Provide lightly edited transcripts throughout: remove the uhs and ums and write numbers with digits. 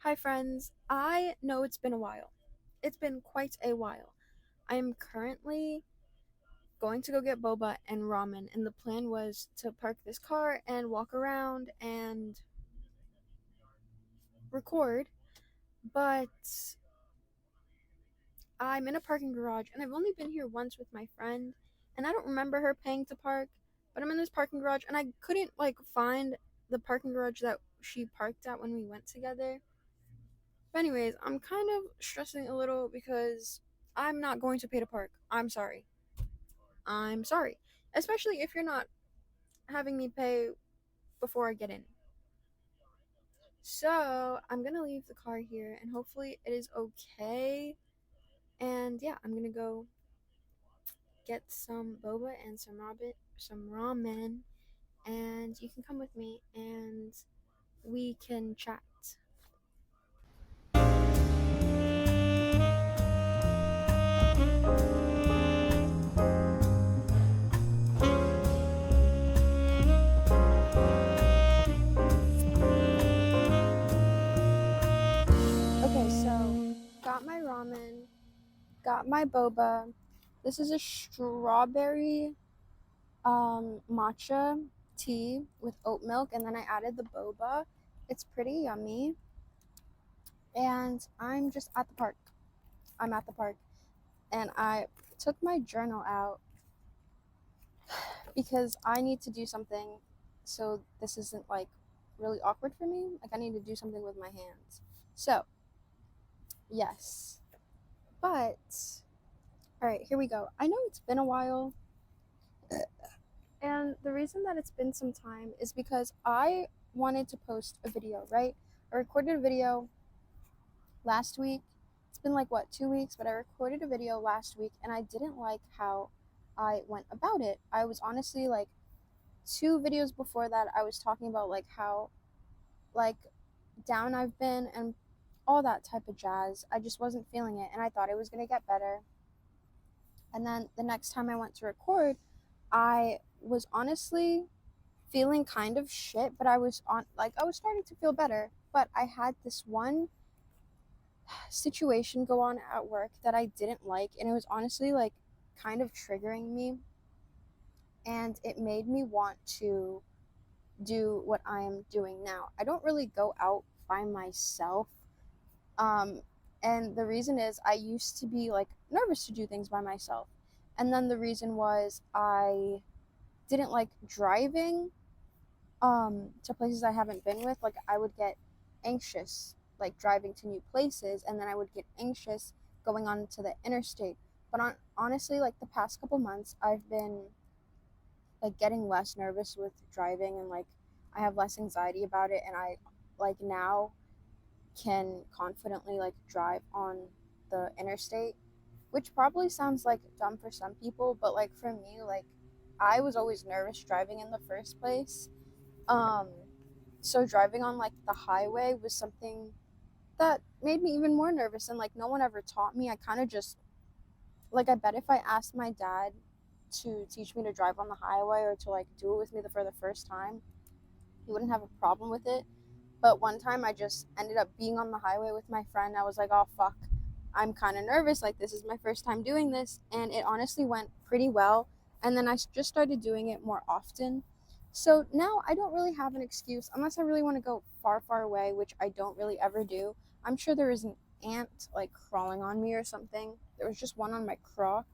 Hi, friends. I know it's been a while. It's been quite a while. I am currently going to go get boba and ramen, and the plan was to park this car and walk around and record, but I'm in a parking garage, and I've only been here once with my friend, and I don't remember her paying to park, but I'm in this parking garage, and I couldn't, find the parking garage that she parked at when we went together. But anyways, I'm kind of stressing a little because I'm not going to pay to park. I'm sorry. I'm sorry. Especially if you're not having me pay before I get in. So I'm gonna leave the car here and hopefully it is okay. And yeah, I'm gonna go get some boba and some ramen, and you can come with me and we can chat. Okay, so got my ramen, got my boba. This is a strawberry matcha tea with oat milk, and then I added the boba. It's pretty yummy. And I'm just at the park. I'm at the park. And I took my journal out because I need to do something so this isn't like really awkward for me. Like, I need to do something with my hands. So, yes. But, all right, here we go. I know it's been a while. And the reason that it's been some time is because I wanted to post a video, right? I recorded a video last week. It's been like what, 2 weeks, but I recorded a video last week and I didn't like how I went about it. I was honestly like, two videos before that, I was talking about like how like down I've been and all that type of jazz. I just wasn't feeling it and I thought it was going to get better. And then the next time I went to record, I was honestly feeling kind of shit, but I was starting to feel better, but I had this one situation go on at work that I didn't like, and it was honestly like kind of triggering me, and it made me want to do what I am doing now. I don't really go out by myself. Um and the reason is I used to be like nervous to do things by myself. And then the reason was I didn't like driving to places I haven't been with. Like, I would get anxious like driving to new places, and then I would get anxious going on to the interstate. But honestly, like the past couple months I've been like getting less nervous with driving, and like I have less anxiety about it, and I like now can confidently like drive on the interstate, which probably sounds like dumb for some people, but like for me, like I was always nervous driving in the first place. um so driving on like the highway was something that made me even more nervous, and like no one ever taught me. I kind of just like, I bet if I asked my dad to teach me to drive on the highway or to like do it with me for the first time, he wouldn't have a problem with it. But one time I just ended up being on the highway with my friend. I was like, oh fuck, I'm kind of nervous. Like, this is my first time doing this. And it honestly went pretty well. And then I just started doing it more often. So now I don't really have an excuse unless I really want to go far, far away, which I don't really ever do. I'm sure there is an ant like crawling on me or something. There was just one on my croc.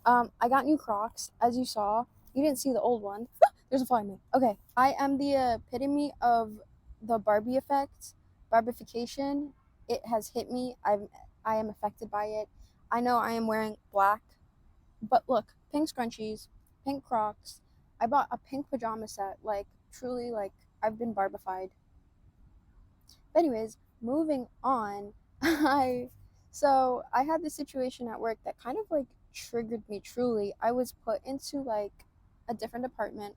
I got new Crocs, as you saw. You didn't see the old one. There's a fly in me. Okay, I am the epitome of the Barbie effect, Barbification. It has hit me. I am affected by it. I know I am wearing black, but look, pink scrunchies, pink Crocs. I bought a pink pajama set. Like, truly, like, I've been Barbified. But anyways, moving on. I had this situation at work that kind of like triggered me truly. I was put into like a different department,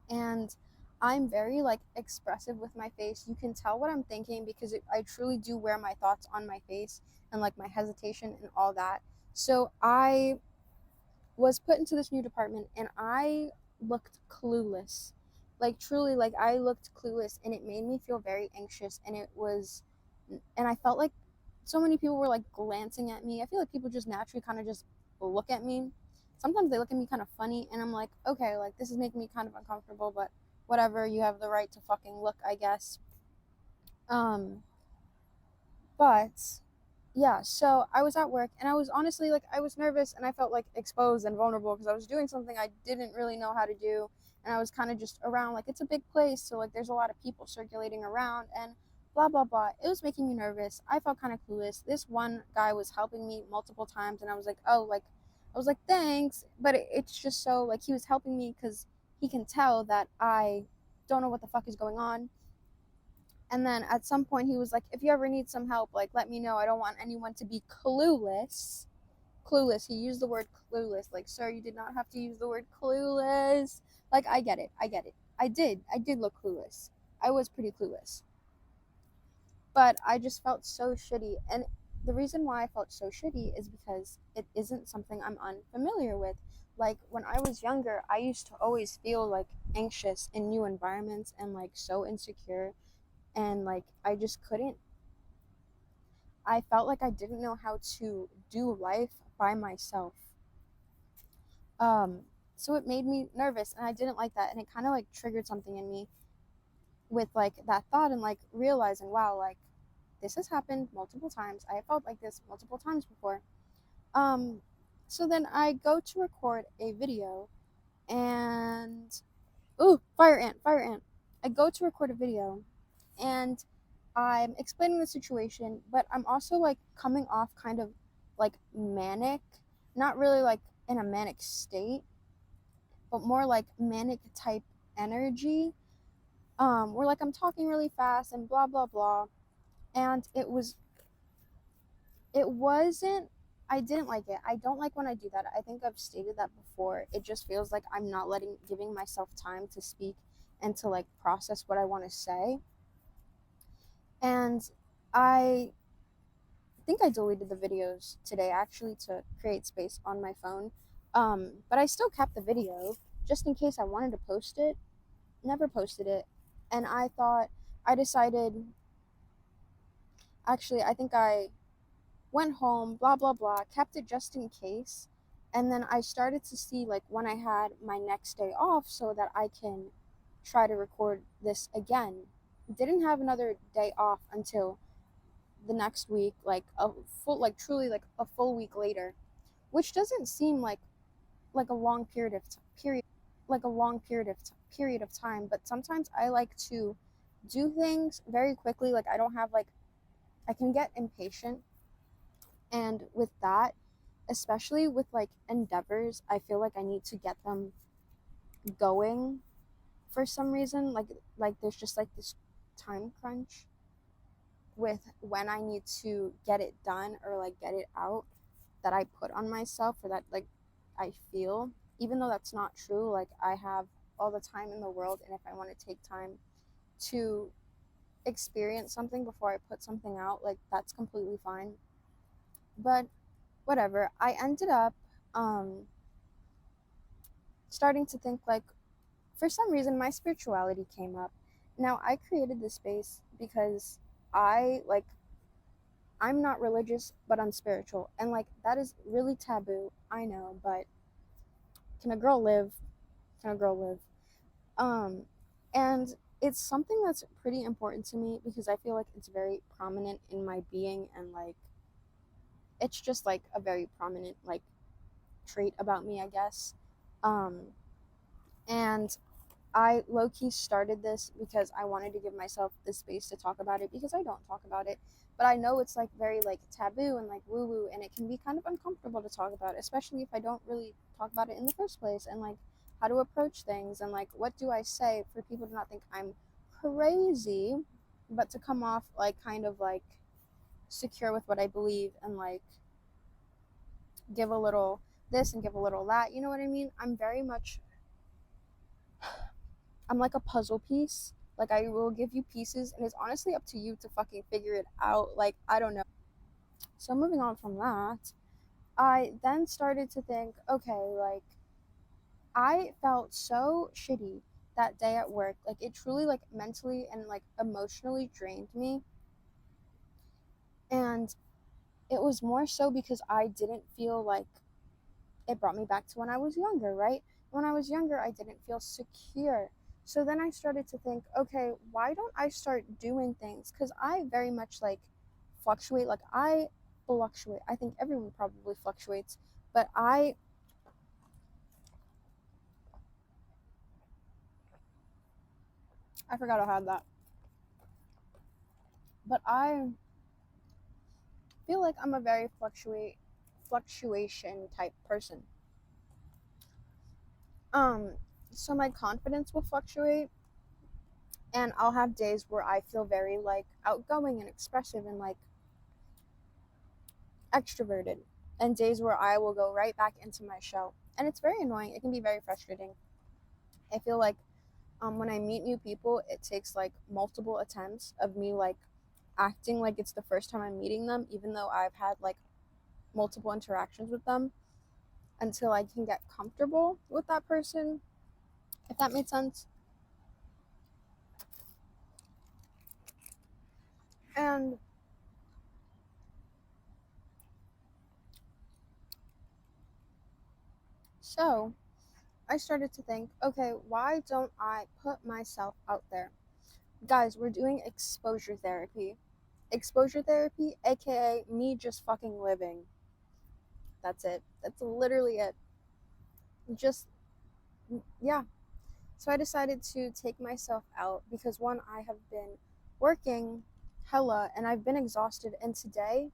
and I'm very like expressive with my face. You can tell what I'm thinking because I truly do wear my thoughts on my face, and like my hesitation and all that. So I was put into this new department and I looked clueless. Like truly, like I looked clueless, and it made me feel very anxious, and it was, and I felt like so many people were like glancing at me. I feel like people just naturally kind of just look at me. Sometimes they look at me kind of funny, and I'm like, okay, like this is making me kind of uncomfortable, but whatever, you have the right to fucking look, I guess. um but yeah, so I was at work, and I was honestly like, I was nervous, and I felt like exposed and vulnerable because I was doing something I didn't really know how to do. And I was kind of just around, like, it's a big place, so like there's a lot of people circulating around, and blah blah blah. It was making me nervous. I felt kind of clueless. This one guy was helping me multiple times, and I was like, oh, like, I was like, thanks, but it's just so like he was helping me because he can tell that I don't know what the fuck is going on. And then at some point, he was like, if you ever need some help, like, let me know. I don't want anyone to be clueless. Clueless. He used the word clueless. Like, sir, you did not have to use the word clueless. Like, I get it. I get it. I did. I did look clueless. I was pretty clueless. But I just felt so shitty. And the reason why I felt so shitty is because it isn't something I'm unfamiliar with. Like, when I was younger, I used to always feel like anxious in new environments and like so insecure, and like I just couldn't, I felt like I didn't know how to do life by myself. Um, so it made me nervous, and I didn't like that, and it kind of like triggered something in me with like that thought, and like realizing, wow, like this has happened multiple times. I felt like this multiple times before. Um, so then I go to record a video, and ooh, fire ant, fire ant. I go to record a video, and I'm explaining the situation, but I'm also like coming off kind of like manic, not really like in a manic state, but more like manic type energy. Where like I'm talking really fast and blah blah blah, and it wasn't. I didn't like it. I don't like when I do that. I think I've stated that before. It just feels like I'm not giving myself time to speak and to like process what I want to say. And I think I deleted the videos today actually to create space on my phone. But I still kept the video just in case I wanted to post it. Never posted it. And I decided, actually, I think I went home, blah, blah, blah, kept it just in case. And then I started to see like when I had my next day off so that I can try to record this again. Didn't have another day off until the next week, like a full, like truly like a full week later, which doesn't seem like a long period of time. But sometimes I like to do things very quickly. Like I don't have like, I can get impatient, and with that, especially with like endeavors, I feel like I need to get them going for some reason. Like there's just like this time crunch with when I need to get it done or like get it out, that I put on myself, or that like I feel, even though that's not true. Like I have all the time in the world, and if I want to take time to experience something before I put something out, like that's completely fine. But whatever. I ended up um starting to think like, for some reason my spirituality came up. Now I created this space because I like, I'm not religious, but I'm spiritual, and like that is really taboo, I know, but can a girl live? Can a girl live? Um, and it's something that's pretty important to me because I feel like it's very prominent in my being, and like it's just like a very prominent like trait about me, I guess. Um, and I low key started this because I wanted to give myself the space to talk about it, because I don't talk about it. But I know it's like very like taboo and like woo woo, and it can be kind of uncomfortable to talk about, especially if I don't really talk about it in the first place, and like how to approach things, and like what do I say for people to not think I'm crazy, but to come off like kind of like secure with what I believe, and like give a little this and give a little that. You know what I mean? I'm like a puzzle piece. Like I will give you pieces, and it's honestly up to you to fucking figure it out. Like I don't know. So moving on from that, I then started to think, okay, like I felt so shitty that day at work, like it truly like mentally and like emotionally drained me. And it was more so because I didn't feel like it brought me back to when I was younger, right? When I was younger, I didn't feel secure. So then I started to think, okay, why don't I start doing things? Because I very much like fluctuate. Like I fluctuate. I think everyone probably fluctuates, but I forgot I had that. But I feel like I'm a very fluctuation type person. Um, so my confidence will fluctuate, and I'll have days where I feel very like outgoing and expressive and like extroverted, and days where I will go right back into my shell. And it's very annoying. It can be very frustrating. I feel like when I meet new people, it takes like multiple attempts of me like acting like it's the first time I'm meeting them, even though I've had like multiple interactions with them, until I can get comfortable with that person, if that made sense. And so I started to think, okay, why don't I put myself out there? Guys, we're doing exposure therapy. Exposure therapy, aka me just fucking living. That's it. That's literally it. Just, yeah. So I decided to take myself out because one, I have been working hella and I've been exhausted. And today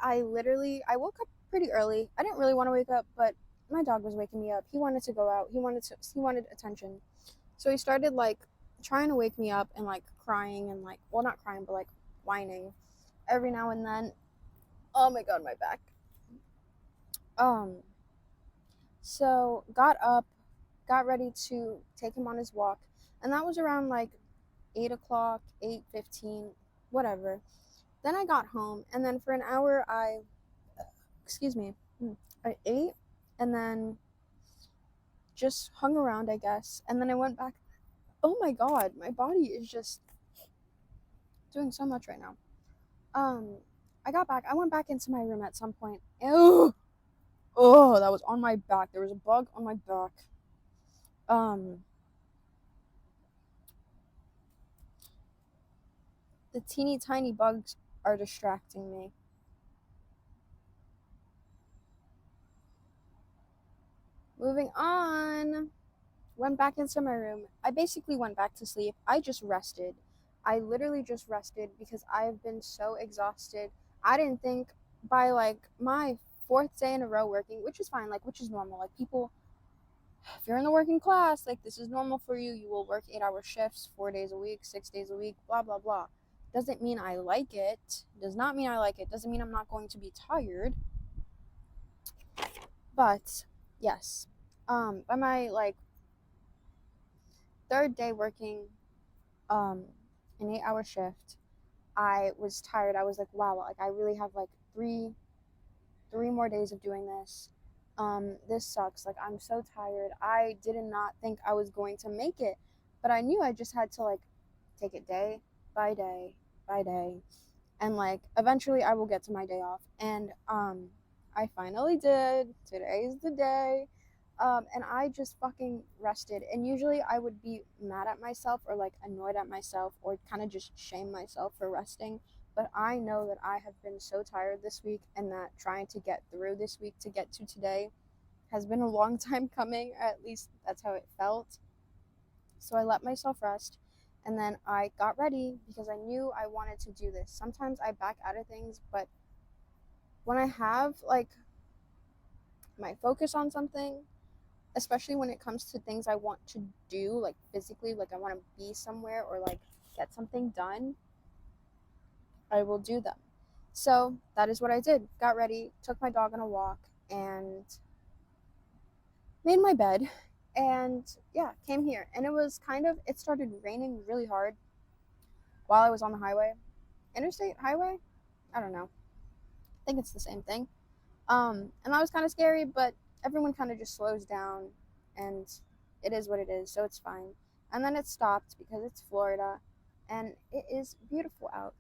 I woke up pretty early. I didn't really want to wake up, but my dog was waking me up. He wanted to go out. He wanted attention. So he started like trying to wake me up and like crying and like, well, not crying, but like whining every now and then. Oh my god, my back. Um, so got up, got ready to take him on his walk, and that was around like 8 o'clock, 8:15, whatever. Then I got home, and then for an hour excuse me, I ate, and then just hung around, I guess, and then I went back. Oh my god, my body is just doing so much right now. Um, I got back. I went back into my room at some point. Ew. Oh, that was on my back. There was a bug on my back. Um, the teeny tiny bugs are distracting me. Moving on. Went back into my room. I basically went back to sleep. I just rested. I literally just rested because I have been so exhausted. I didn't think by like my fourth day in a row working, which is fine, like which is normal. Like people, if you're in the working class, like this is normal for you. You will work 8-hour shifts, 4 days a week, 6 days a week, blah blah blah. Doesn't mean I like it. Does not mean I like it. Doesn't mean I'm not going to be tired. But yes, by my like third day working um an 8-hour shift, I was tired. I was like, wow, like I really have like three more days of doing this. This sucks. Like I'm so tired. I did not think I was going to make it, but I knew I just had to like take it day by day by day, and like eventually I will get to my day off. And I finally did. Today's the day. And I just fucking rested. And usually I would be mad at myself or like annoyed at myself or kind of just shame myself for resting. But I know that I have been so tired this week and that trying to get through this week to get to today has been a long time coming, or at least that's how it felt. So I let myself rest and then I got ready because I knew I wanted to do this. Sometimes I back out of things, but when I have like my focus on something, especially when it comes to things I want to do, like physically, like I want to be somewhere or like get something done, I will do them. So that is what I did. Got ready, took my dog on a walk, and made my bed. And yeah, came here. And it started raining really hard while I was on the highway. Interstate highway? I don't know. I think it's the same thing. And that was kind of scary, but everyone kind of just slows down and it is what it is, so it's fine. And then it stopped because it's Florida and it is beautiful out.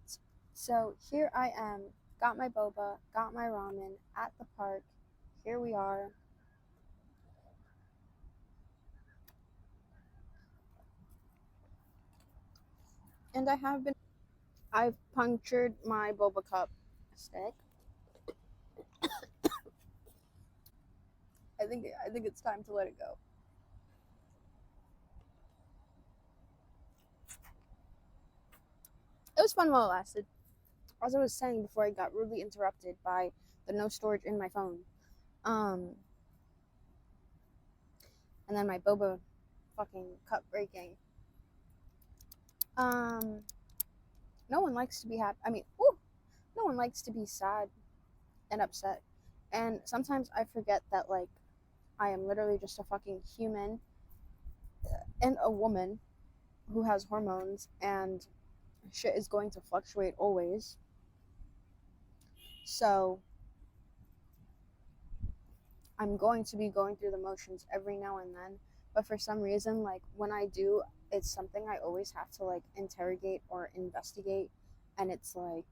So here I am, got my boba, got my ramen at the park. Here we are. And I've punctured my boba cup stick. I think it's time to let it go. It was fun while it lasted. As I was saying before, I got rudely interrupted by the no storage in my phone. Um, and then my boba fucking cup breaking. Um, no one likes to be happy. I mean, ooh, no one likes to be sad and upset. And sometimes I forget that like I am literally just a fucking human and a woman who has hormones and shit is going to fluctuate always. So I'm going to be going through the motions every now and then. But for some reason, like when I do, it's something I always have to like interrogate or investigate. And it's like,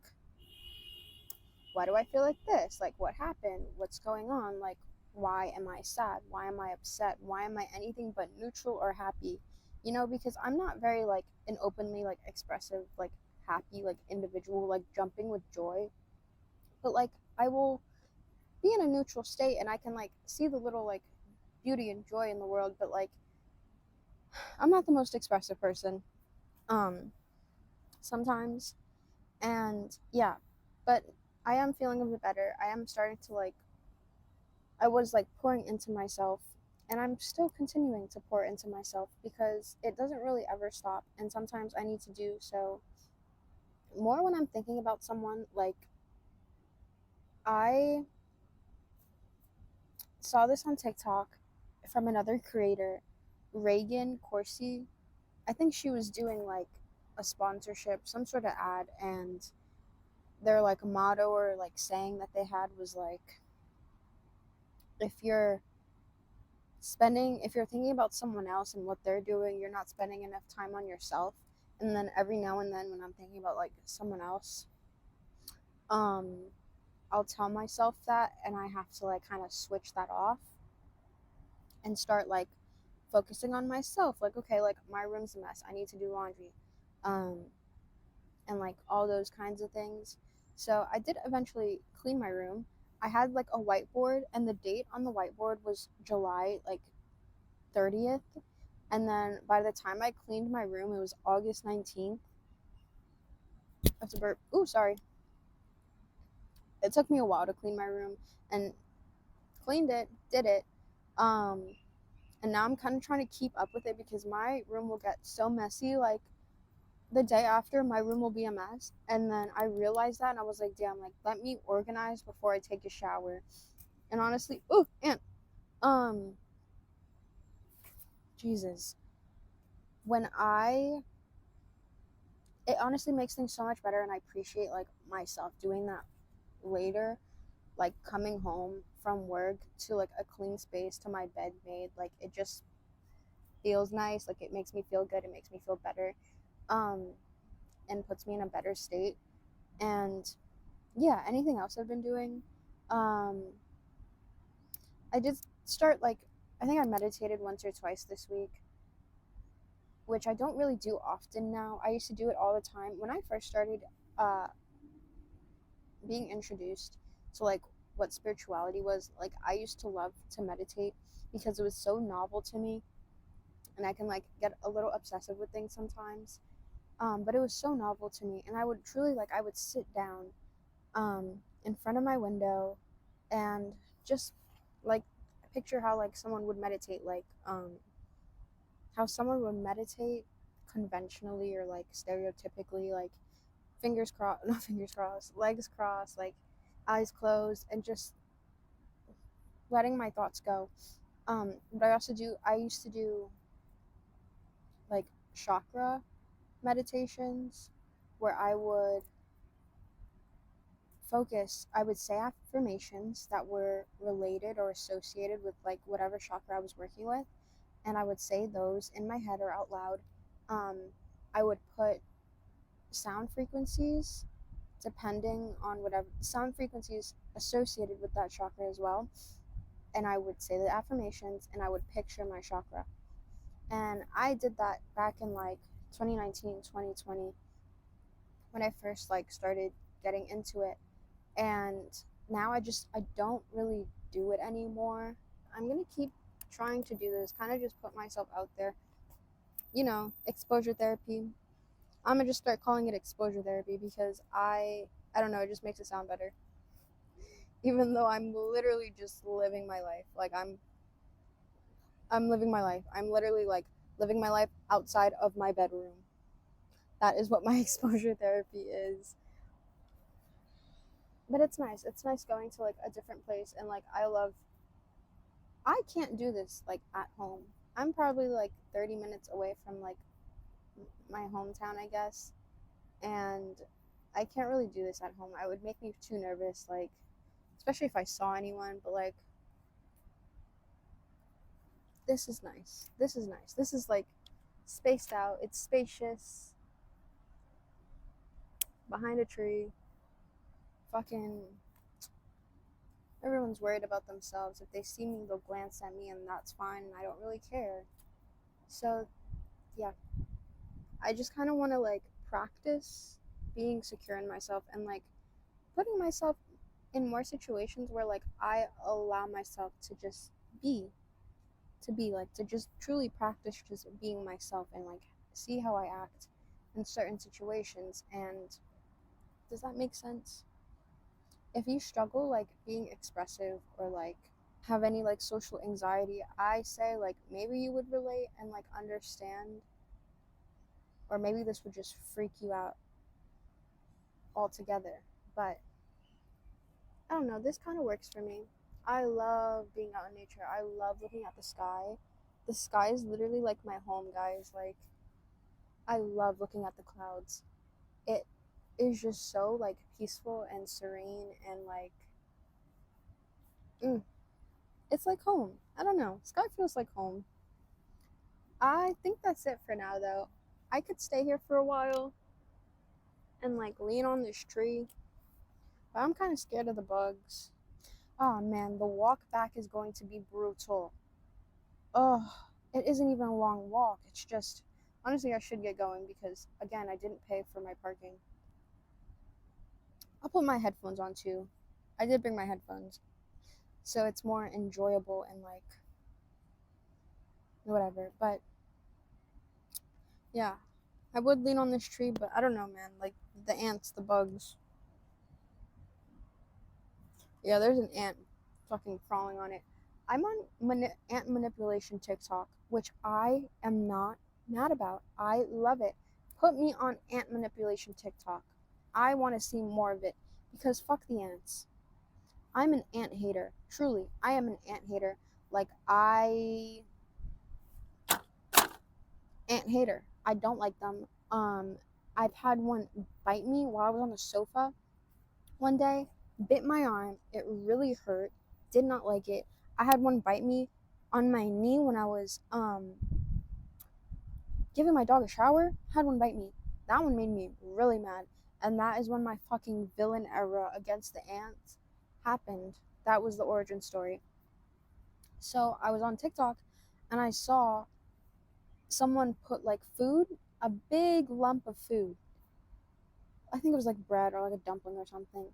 why do I feel like this? Like, what happened? What's going on? Like, why am I sad? Why am I upset? Why am I anything but neutral or happy? You know, because I'm not very like an openly like expressive, like happy, like individual, like jumping with joy. But like, I will be in a neutral state and I can like see the little like beauty and joy in the world, but like I'm not the most expressive person um sometimes. And yeah, but I am feeling a bit better. I am starting to like I was like pouring into myself and I'm still continuing to pour into myself because it doesn't really ever stop and sometimes I need to do so more when I'm thinking about someone. Like I saw this on TikTok from another creator, Reagan Corsi. I think she was doing like a sponsorship, some sort of ad, and their like motto or like saying that they had was like, if you're if you're thinking about someone else and what they're doing, you're not spending enough time on yourself. And then every now and then when I'm thinking about like someone else, um, I'll tell myself that and I have to like kind of switch that off and start like focusing on myself. Like, okay, like my room's a mess. I need to do laundry. Um, and like all those kinds of things. So I did eventually clean my room. I had like a whiteboard, and the date on the whiteboard was July like 30th. And then by the time I cleaned my room, it was August 19th. That's a burp. Ooh, sorry. It took me a while to clean my room and cleaned it, did it. Um, and now I'm kind of trying to keep up with it because my room will get so messy. Like the day after, my room will be a mess. And then I realized that and I was like, damn, like let me organize before I take a shower. And honestly, ooh, and um, Jesus, when I, it honestly makes things so much better, and I appreciate like myself doing that later, like coming home from work to like a clean space to my bed made, like it just feels nice. Like it makes me feel good. It makes me feel better, um, and puts me in a better state. And yeah, anything else I've been doing, um, I did start like I think I meditated once or twice this week, which I don't really do often now. I used to do it all the time when I first started uh, being introduced to like what spirituality was. Like I used to love to meditate because it was so novel to me, and I can like get a little obsessive with things sometimes. But it was so novel to me, and I would truly like I would sit down in front of my window and just like picture how like someone would meditate, like how someone would meditate conventionally or like stereotypically, like fingers crossed, not fingers crossed, legs crossed, like eyes closed, and just letting my thoughts go. But I used to do like chakra meditations where I would say affirmations that were related or associated with like whatever chakra I was working with. and I would say those in my head or out loud. Um, I would put sound frequencies depending on whatever sound frequencies associated with that chakra as well. And I would say the affirmations and I would picture my chakra. And I did that back in like 2019, 2020 when I first like started getting into it. And now I don't really do it anymore. I'm going to keep trying to do this, kind of just put myself out there. Exposure therapy. I'm going to just start calling it exposure therapy because I don't know, it just makes it sound better. Even though I'm literally just living my life. Like I'm living my life. I'm literally like living my life outside of my bedroom. That is what my exposure therapy is. But it's nice. It's nice going to like a different place and like I can't do this like at home. I'm probably like 30 minutes away from like my hometown, I guess. And I can't really do this at home. It would make me too nervous, like especially if I saw anyone, but like this is nice. This is nice. This is like spaced out. It's spacious. Behind a tree. Fucking everyone's worried about themselves. If they see me, they'll glance at me and that's fine and I don't really care. So, yeah. I just kind of want to like practice being secure in myself and like putting myself in more situations where like I allow myself to just be like to just truly practice just being myself and like see how I act in certain situations. And does that make sense? If you struggle like being expressive or like have any like social anxiety, I say like maybe you would relate and like understand, or maybe this would just freak you out altogether. But I don't know, this kind of works for me. I love being out in nature. I love looking at the sky. The sky is literally like my home, guys. Like I love looking at the clouds. It is just so like peaceful and serene and like it's like home. I don't know. Sky feels like home. I think that's it for now though. I could stay here for a while and like lean on this tree, but I'm kind of scared of the bugs. Oh man, the walk back is going to be brutal. Oh, it isn't even a long walk. It's just, honestly, I should get going because, again, I didn't pay for my parking. I'll put my headphones on too. I did bring my headphones. So it's more enjoyable and like, whatever. But yeah, I would lean on this tree, but I don't know, man. Like, the ants, the bugs. Yeah, there's an ant fucking crawling on it. I'm on ant manipulation TikTok, which I am not mad about. I love it. Put me on ant manipulation TikTok. I want to see more of it because fuck the ants. I'm an ant hater. Truly, I am an ant hater. Like ant hater. I don't like them. I've had one bite me while I was on the sofa one day, bit my arm. It really hurt. Did not like it. I had one bite me on my knee when I was giving my dog a shower. Had one bite me. That one made me really mad. And that is when my fucking villain era against the ants happened. That was the origin story. So I was on TikTok and I saw someone put like food, a big lump of food. I think it was like bread or like a dumpling or something.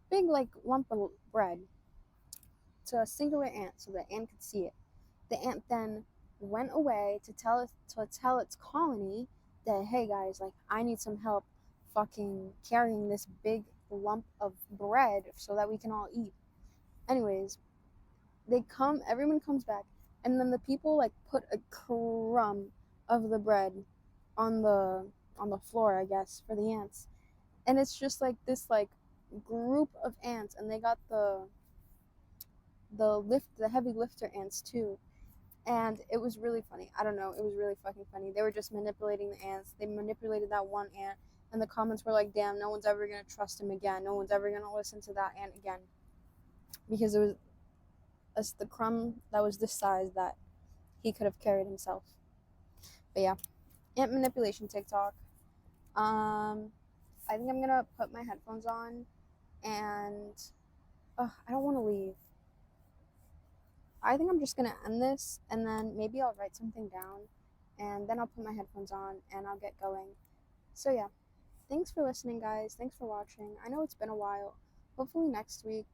Big like lump of bread to a singular ant so the ant could see it. The ant then went away to tell its colony that, hey guys, like I need some help fucking carrying this big lump of bread so that we can all eat. Anyways, everyone comes back, and then the people like put a crumb of the bread on the floor, I guess, for the ants. And it's just like this like group of ants, and they got the heavy lifter ants too. And it was really funny. I don't know, it was really fucking funny. They were just manipulating the ants. They manipulated that one ant, and the comments were like, damn, no one's ever gonna trust him again. No one's ever gonna listen to that ant again. Because it was the crumb that was this size that he could have carried himself. But yeah, ant manipulation TikTok. I think I'm gonna put my headphones on and I don't want to leave. I think I'm just gonna end this and then maybe I'll write something down and then I'll put my headphones on and I'll get going. So yeah, thanks for listening, guys. Thanks for watching. I know it's been a while. Hopefully next week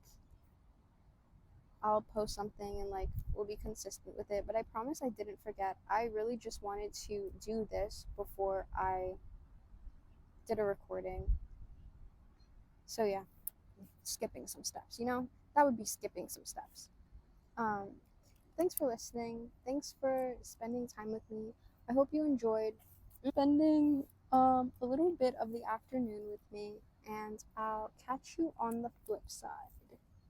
I'll post something and like we'll be consistent with it. But I promise I didn't forget. I really just wanted to do this before I did a recording. So yeah, skipping some steps. That would be skipping some steps. Um, Thanks for listening. Thanks for spending time with me. I hope you enjoyed spending a little bit of the afternoon with me, and I'll catch you on the flip side.